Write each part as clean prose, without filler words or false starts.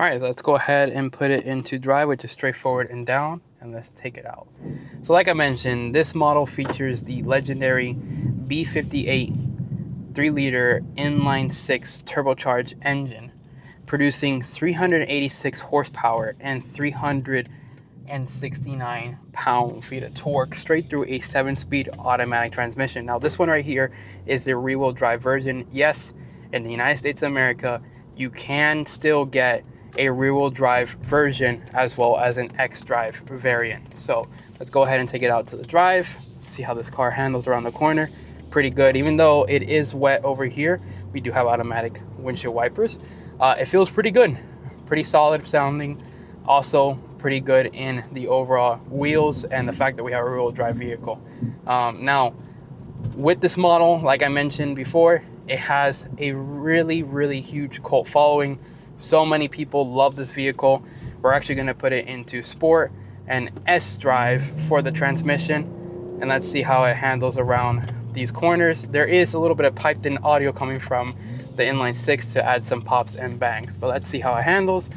All right, let's go ahead and put it into drive, which is straightforward and down, and let's take it out. So like I mentioned, this model features the legendary B58 3-liter inline 6 turbocharged engine, producing 386 horsepower and 369 pound-feet of torque straight through a 7-speed automatic transmission. Now this one right here is the rear-wheel drive version. Yes, in the United States of America, you can still get a rear-wheel drive version as well as an X-Drive variant. So let's go ahead and take it out to the drive. See how this car handles around the corner. Pretty good. Even though it is wet over here, we do have automatic windshield wipers. It feels pretty good, pretty solid sounding. Also pretty good in the overall wheels and the fact that we have a rear-wheel drive vehicle. Now with this model, like I mentioned before, it has a really huge cult following. So many people love this vehicle. We're actually going to put it into sport and S drive for the transmission, and let's see how it handles around these corners. There is a little bit of piped in audio coming from the inline 6 to add some pops and bangs, but let's see how it handles.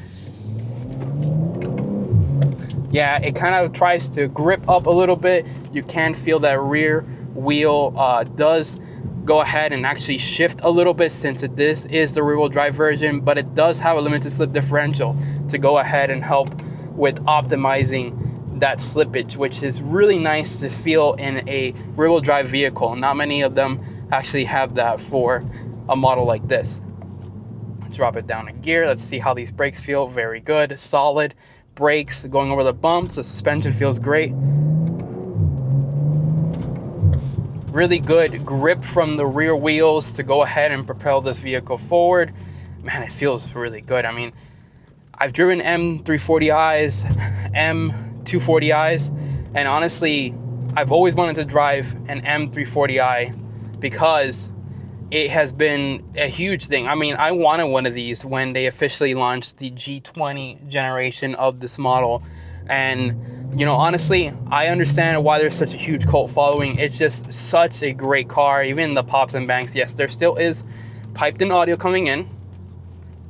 Yeah, it kind of tries to grip up a little bit. You can feel that rear wheel does go ahead and actually shift a little bit, since this is the rear-wheel drive version, but it does have a limited slip differential to go ahead and help with optimizing that slippage, which is really nice to feel in a rear-wheel drive vehicle. Not many of them actually have that for a model like this. Drop it down a gear. Let's see how these brakes feel. Very good, solid brakes going over the bumps. The suspension feels great. Really good grip from the rear wheels to go ahead and propel this vehicle forward. Man, it feels really good. I mean, I've driven M340i's, M240i's, and honestly, I've always wanted to drive an M340i because it has been a huge thing. I mean, I wanted one of these when they officially launched the G20 generation of this model. And you know, honestly, I understand why there's such a huge cult following. It's just such a great car. Even the pops and bangs, yes, there still is piped in audio coming in,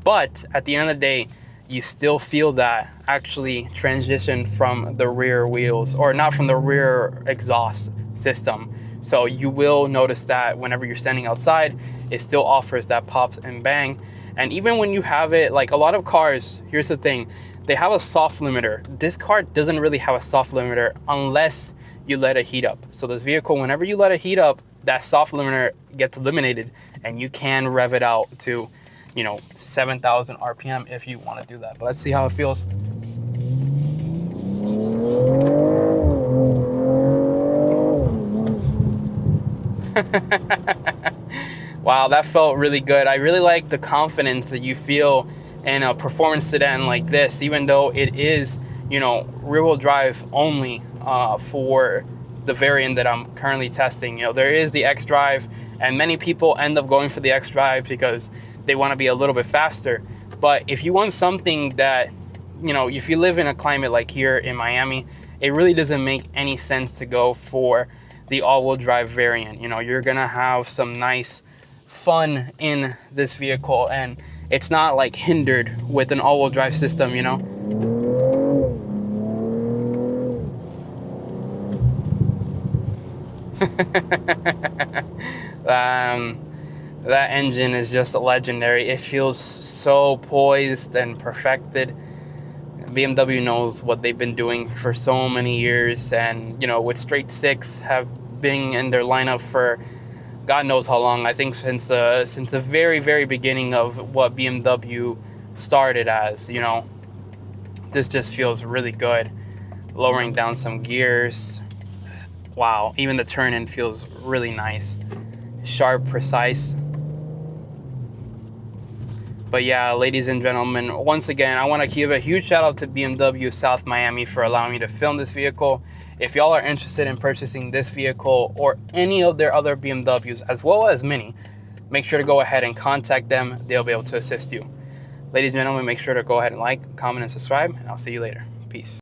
but at the end of the day, you still feel that actually transition from the rear wheels, or not from the rear exhaust system. So you will notice that whenever you're standing outside, it still offers that pops and bang. And even when you have it, like a lot of cars, here's the thing, they have a soft limiter. This car doesn't really have a soft limiter unless you let it heat up. So this vehicle, whenever you let it heat up, that soft limiter gets eliminated and you can rev it out to, you know, 7,000 RPM if you want to do that. But let's see how it feels. Wow, that felt really good. I really like the confidence that you feel in a performance sedan like this, even though it is, you know, rear-wheel drive only for the variant that I'm currently testing. You know, there is the X-Drive, and many people end up going for the X-Drive because they want to be a little bit faster. But if you want something that, you know, if you live in a climate like here in Miami, it really doesn't make any sense to go for the all-wheel drive variant. You know, you're gonna have some nice fun in this vehicle, and it's not like hindered with an all-wheel drive system, you know. That engine is just legendary. It feels so poised and perfected. BMW knows what they've been doing for so many years, and you know, with straight six have been in their lineup for God knows how long. I think since the very beginning of what BMW started as, you know. This just feels really good. Lowering down some gears. Wow, even the turn-in feels really nice. Sharp, precise. But yeah, ladies and gentlemen, once again, I want to give a huge shout out to BMW of South Miami for allowing me to film this vehicle. If y'all are interested in purchasing this vehicle or any of their other BMWs, as well as Mini, make sure to go ahead and contact them. They'll be able to assist you. Ladies and gentlemen, make sure to go ahead and like, comment, and subscribe, and I'll see you later. Peace.